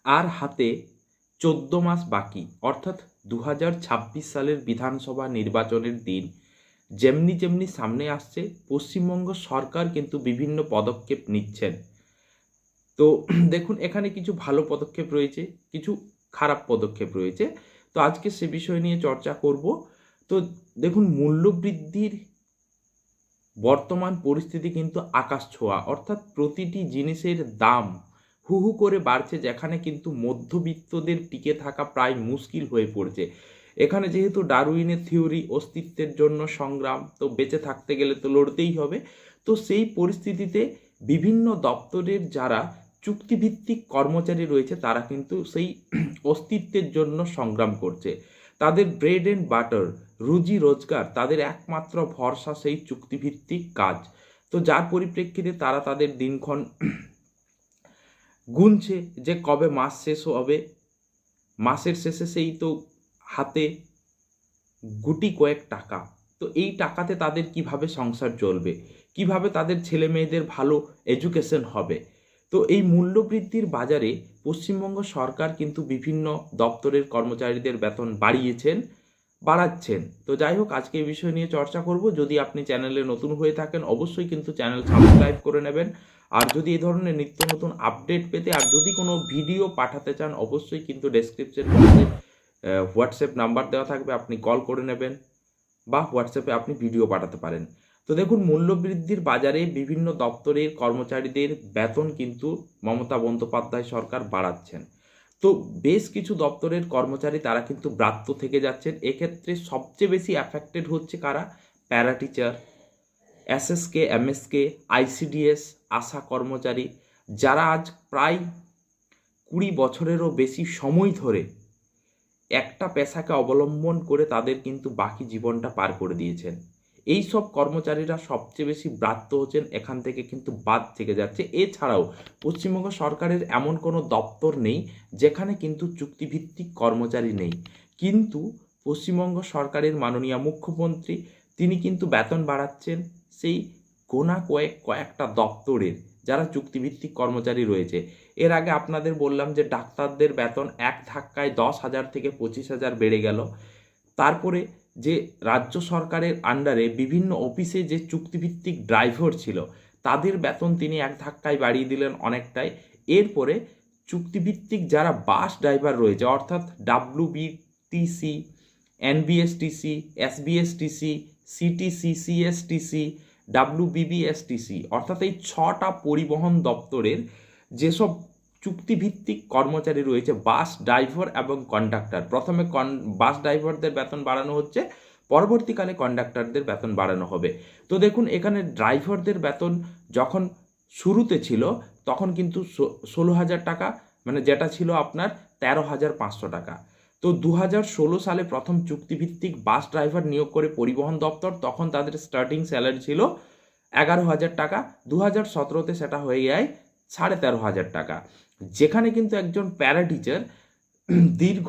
আর হাতে 14 মাস বাকি, অর্থাৎ 2026 সালের বিধানসভা নির্বাচনের দিন যেমনি যেমনি সামনে আসছে, পশ্চিমবঙ্গ সরকার কিন্তু বিভিন্ন পদক্ষেপ নিচ্ছেন। তো দেখুন, এখানে কিছু ভালো পদক্ষেপ রয়েছে, কিছু খারাপ পদক্ষেপ রয়েছে। তো আজকে সে বিষয় নিয়ে চর্চা করব। তো দেখুন, মূল্যবৃদ্ধির বর্তমান পরিস্থিতি কিন্তু আকাশ ছোঁয়া, অর্থাৎ প্রতিটি জিনিসের দাম হু হু করে বাড়ছে, যেখানে কিন্তু মধ্যবিত্তদের টিকে থাকা প্রায় মুশকিল হয়ে পড়ছে। এখানে যেহেতু ডারউইনের থিওরি, অস্তিত্বের জন্য সংগ্রাম, তো বেঁচে থাকতে গেলে তো লড়তেই হবে। তো সেই পরিস্থিতিতে বিভিন্ন দপ্তরের যারা চুক্তিভিত্তিক কর্মচারী রয়েছে, তারা কিন্তু সেই অস্তিত্বের জন্য সংগ্রাম করছে। তাদের ব্রেড অ্যান্ড বাটার, রুজি রোজগার, তাদের একমাত্র ভরসা সেই চুক্তিভিত্তিক কাজ। তো যার পরিপ্রেক্ষিতে তারা তাদের দিনক্ষণ গুনছে যে কবে মাস শেষ হবে। মাসের শেষে সেই তো হাতে গুটি কয়েক টাকা। তো এই টাকাতে তাদের কিভাবে সংসার চলবে, কিভাবে তাদের ছেলে মেয়েদের ভালো এডুকেশন হবে। তো এই মূল্যবৃদ্ধির বাজারে পশ্চিমবঙ্গ সরকার কিন্তু বিভিন্ন দপ্তরের কর্মচারীদের বেতন বাড়াচ্ছেন। তো যাই হোক, আজকে এই বিষয় নিয়ে চর্চা করব। যদি আপনি চ্যানেলে নতুন হয়ে থাকেন, অবশ্যই কিন্তু চ্যানেল সাবস্ক্রাইব করে নেবেন। আর যদি এই ধরনের নিত্য নতুন আপডেট পেতে, আর যদি কোনো ভিডিও পাঠাতে চান, অবশ্যই কিন্তু ডেসক্রিপশন বক্সে হোয়াটসঅ্যাপ নাম্বার দেওয়া থাকবে, আপনি কল করে নেবেন বা হোয়াটসঅ্যাপে আপনি ভিডিও পাঠাতে পারেন। তো দেখুন, মূল্যবৃদ্ধির বাজারে বিভিন্ন দপ্তরের কর্মচারীদের বেতন কিন্তু মমতা বন্দ্যোপাধ্যায় সরকার বাড়াচ্ছেন। তো বেশ কিছু দপ্তরের কর্মচারী তারা কিন্তু ব্রাত্য থেকে যাচ্ছেন। এক্ষেত্রে সবচেয়ে বেশি অ্যাফেক্টেড হচ্ছে কারা? Para teacher, SSK, MSK, ICDS, ASHA কর্মচারী, যারা আজ প্রায় 20 বছরেরও বেশি সময় ধরে একটা পেশাকে অবলম্বন করে তাদের কিন্তু বাকি জীবনটা পার করে দিয়েছেন। এই সব কর্মচারীরা সবচেয়ে বেশি ব্রাত্য হচ্ছেন, এখান থেকে কিন্তু বাদ থেকে যাচ্ছে। এছাড়াও পশ্চিমবঙ্গ সরকারের এমন কোনো দপ্তর নেই যেখানে কিন্তু চুক্তিভিত্তিক কর্মচারী নেই। কিন্তু পশ্চিমবঙ্গ সরকারের মাননীয় মুখ্যমন্ত্রী তিনি কিন্তু বেতন বাড়াচ্ছেন সেই গোনা কয়েকটা দপ্তরের যারা চুক্তিভিত্তিক কর্মচারী রয়েছে। এর আগে আপনাদের বললাম যে ডাক্তারদের বেতন এক ধাক্কায় 10,000 থেকে 25,000 বেড়ে গেল। তারপরে যে রাজ্য সরকারের আন্ডারে বিভিন্ন অফিসে যে চুক্তিভিত্তিক ড্রাইভার ছিল, তাদের বেতন তিনি এক ধাক্কায় বাড়িয়ে দিলেন অনেকটাই। এরপরে চুক্তিভিত্তিক যারা বাস ড্রাইভার রয়েছে, অর্থাৎ WBTC, NBSTC, SBSTC, CTC, CSTC, WBBSTC, অর্থাৎ এই 6টা পরিবহন দপ্তরের যেসব চুক্তিভিত্তিক কর্মচারী রয়েছে, বাস ড্রাইভার এবং কন্ডাক্টর, প্রথমে বাস ড্রাইভারদের বেতন বাড়ানো হচ্ছে, পরবর্তীকালে কন্ডাক্টরদের বেতন বাড়ানো হবে। তো দেখুন, এখানে ড্রাইভারদের বেতন যখন শুরুতে ছিল তখন কিন্তু 16,000 টাকা, মানে যেটা ছিল আপনার 13,500 টাকা। তো 2016 সালে প্রথম চুক্তিভিত্তিক বাস ড্রাইভার নিয়োগ করে পরিবহন দপ্তর, তখন তাদের স্টার্টিং স্যালারি ছিল 11,000 টাকা। 2017-তে সেটা হয়ে যায় 13,500 টাকা। যেখানে কিন্তু একজন প্যারা টিচার দীর্ঘ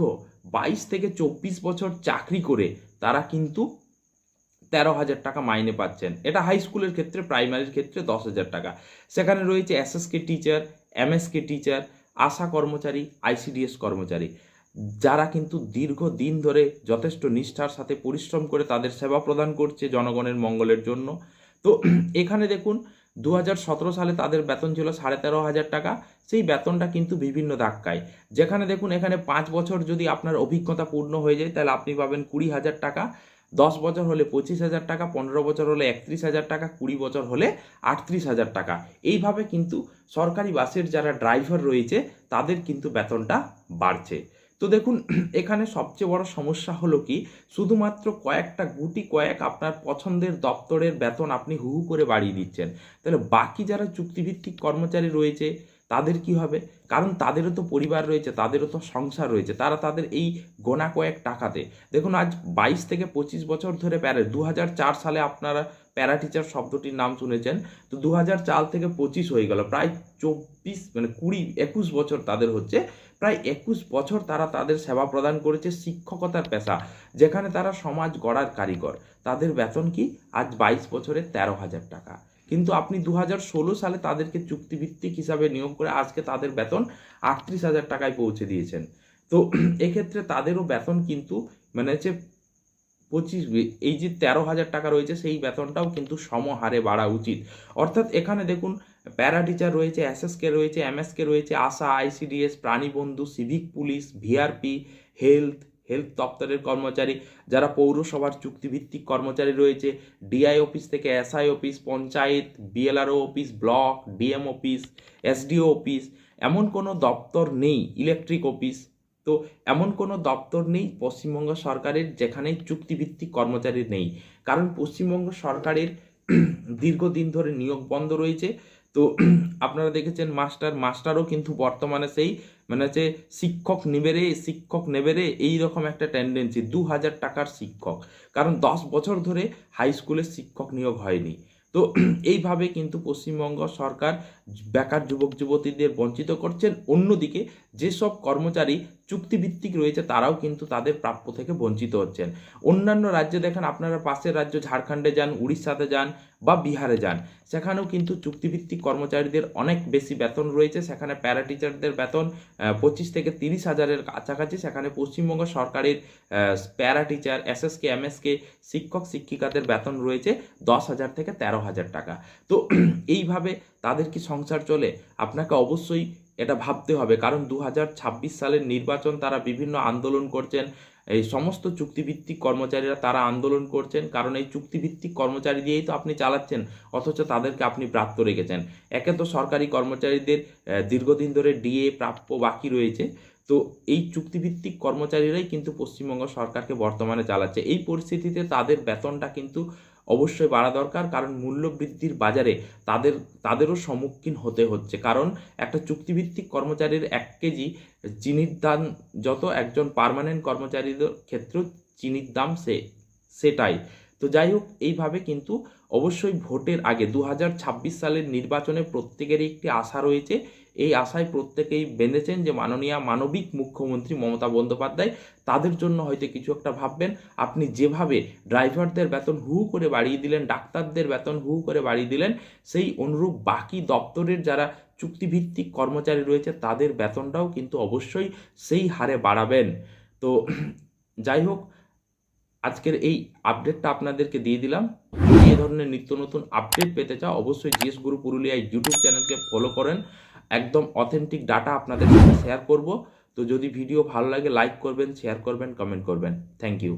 22 থেকে 24 বছর চাকরি করে তারা কিন্তু 13,000 টাকা মাইনে পাচ্ছেন। এটা হাই স্কুলের ক্ষেত্রে, প্রাইমারির ক্ষেত্রে 10,000 টাকা। সেখানে রয়েছে এসএসকে টিচার, এমএসকে টিচার, আশা কর্মচারী, আইসিডিএস কর্মচারী, যারা কিন্তু দীর্ঘদিন ধরে যথেষ্ট নিষ্ঠার সাথে পরিশ্রম করে তাদের সেবা প্রদান করছে জনগণের মঙ্গলের জন্য। তো এখানে দেখুন, 2017 সালে তাদের বেতন ছিল 13,500 টাকা। সেই বেতনটা কিন্তু বিভিন্ন ধাক্কায়, যেখানে দেখুন এখানে 5 বছর যদি আপনার অভিজ্ঞতা পূর্ণ হয়ে যায় তাহলে আপনি পাবেন 20,000 টাকা, 10 বছর হলে 25,000 টাকা, 15 বছর হলে 31,000 টাকা, 20 বছর হলে 38,000 টাকা। এইভাবে কিন্তু সরকারি বাসের যারা ড্রাইভার রয়েছে তাদের কিন্তু বেতনটা বাড়ছে। তো দেখুন, এখানে সবচেয়ে বড় সমস্যা হলো কি, শুধুমাত্র কয়েকটা গুটি কয়েক আপনার পছন্দের দপ্তরের বেতন আপনি হু হু করে বাড়িয়ে দিচ্ছেন, তাহলে বাকি যারা চুক্তিভিত্তিক কর্মচারী রয়েছে তাদের কি হবে? কারণ তাদেরও তো পরিবার রয়েছে, তাদেরও তো সংসার রয়েছে, তারা তাদের এই গোনা কয়েক টাকাতে, দেখুন আজ 22 থেকে 25 বছর ধরে 2004 সালে আপনারা প্যারা টিচার শব্দটির নাম শুনেছেন। তো 2004 থেকে 25 হয়ে গেল, প্রায় 24 মানে 20-21 বছর তাদের হচ্ছে। প্রায় 21 বছর তারা তাদের সেবা প্রদান করেছে শিক্ষকতার পেশা, যেখানে তারা সমাজ গড়ার কারিগর। তাদের বেতন কি? আজ 22 বছরে 13,000 টাকা। কিন্তু আপনি 2016 সালে তাদেরকে চুক্তিভিত্তিক হিসাবে নিয়োগ করে আজকে তাদের বেতন 38,000 টাকায় পৌঁছে দিয়েছেন। তো এক্ষেত্রে তাদেরও বেতন কিন্তু মানে হচ্ছে 25 এই যে 13,000 টাকা রয়েছে সেই বেতনটাও কিন্তু সমহারে বাড়া উচিত। অর্থাৎ এখানে দেখুন প্যারা টিচার রয়েছে, এসএসকে রয়েছে, এমএসকে রয়েছে, আশা, আইসিডিএস, প্রাণীবন্ধু, সিভিক পুলিশ, ভিআরপি, হেলথ দপ্তরের কর্মচারী, যারা পৌরসভার চুক্তিভিত্তিক কর্মচারী রয়েছে, ডিআই অফিস থেকে SI office, panchayat, BLRO office, block, DM office, SDO office, এমন কোনো দপ্তর নেই, ইলেকট্রিক অফিস, তো এমন কোনো দপ্তর নেই পশ্চিমবঙ্গ সরকারের যেখানে চুক্তিভিত্তিক কর্মচারী নেই। কারণ পশ্চিমবঙ্গ সরকারের দীর্ঘদিন ধরে নিয়োগ বন্ধ রয়েছে। তো আপনারা দেখেছেন মাস্টারও কিন্তু বর্তমানে সেই মানে হচ্ছে শিক্ষক নেবে রে এইরকম একটা টেন্ডেন্সি, 2,000 টাকার শিক্ষক, কারণ 10 বছর ধরে হাই স্কুলের শিক্ষক নিয়োগ হয়নি। তো এইভাবে কিন্তু পশ্চিমবঙ্গ সরকার বেকার যুবক যুবতীদের বঞ্চিত করছেন। অন্যদিকে যেসব কর্মচারী চুক্তিভিত্তিক রয়েছে তারাও কিন্তু তাদের প্রাপ্য থেকে বঞ্চিত হচ্ছেন। অন্যান্য রাজ্যে দেখেন, আপনারা পাশের রাজ্য ঝাড়খণ্ডে যান, উড়িষ্যাতে যান বা বিহারে যান, সেখানেও কিন্তু চুক্তিভিত্তিক কর্মচারীদের অনেক বেশি বেতন রয়েছে। সেখানে প্যারা টিচারদের বেতন 25 থেকে 30,000-এর কাছাকাছি। সেখানে পশ্চিমবঙ্গ সরকারের প্যারা টিচার, এসএসকে, এমএসকে, শিক্ষক শিক্ষিকাদের বেতন রয়েছে 10,000 থেকে 13,000 টাকা। তো এইভাবে তাদের কি সংসার চলে? আপনাকে অবশ্যই এটা ভাবতে হবে, কারণ 2026 সালের নির্বাচন, তারা বিভিন্ন আন্দোলন করছেন। এই সমস্ত চুক্তিভিত্তিক কর্মচারীরা তারা আন্দোলন করছেন, কারণ এই চুক্তিভিত্তিক কর্মচারী দিয়েই তো আপনি চালাচ্ছেন, অথচ তাদেরকে আপনি প্রাপ্য রেখেছেন। একে তো সরকারি কর্মচারীদের দীর্ঘদিন ধরে ডিএ প্রাপ্য বাকি রয়েছে। তো এই চুক্তিভিত্তিক কর্মচারীরাই কিন্তু পশ্চিমবঙ্গ সরকারকে বর্তমানে চালাচ্ছে। এই পরিস্থিতিতে তাদের বেতনটা কিন্তু অবশ্যই বাড়া দরকার, কারণ মূল্যবৃদ্ধির বাজারে তাদেরও সম্মুখীন হতে হচ্ছে। কারণ একটা চুক্তিভিত্তিক কর্মচারীর 1 কেজি চিনির দাম যত, একজন পার্মানেন্ট কর্মচারীদের ক্ষেত্রেও চিনির দাম সেটাই। তো যাই হোক, এইভাবে কিন্তু অবশ্যই ভোটের আগে 2026 সালের নির্বাচনে প্রত্যেকেরই একটি আশা রয়েছে। এই আশায় প্রত্যেকেই বেঁধেছেন যে মানবিক মুখ্যমন্ত্রী মমতা বন্দ্যোপাধ্যায় তাদের জন্য হয়তো কিছু একটা ভাববেন। আপনি যেভাবে ড্রাইভারদের বেতন হু করে বাড়িয়ে দিলেন, ডাক্তারদের বেতন হু করে বাড়িয়ে দিলেন, সেই অনুরূপ বাকি দপ্তরের যারা চুক্তিভিত্তিক কর্মচারী রয়েছে তাদের বেতনটাও কিন্তু অবশ্যই সেই হারে বাড়াবেন। তো যাই হোক, আজকের এই আপডেটটা আপনাদেরকে দিয়ে দিলাম। এই ধরনের নিত্য নতুন আপডেট পেতে চাও অবশ্যই জিএস গুরু পুরুলিয়া ইউটিউব চ্যানেলকে ফলো করেন। একদম অথেন্টিক ডাটা আপনাদের সাথে শেয়ার করব। তো যদি ভিডিও ভালো লাগে লাইক করবেন, শেয়ার করবেন, কমেন্ট করবেন। Thank you.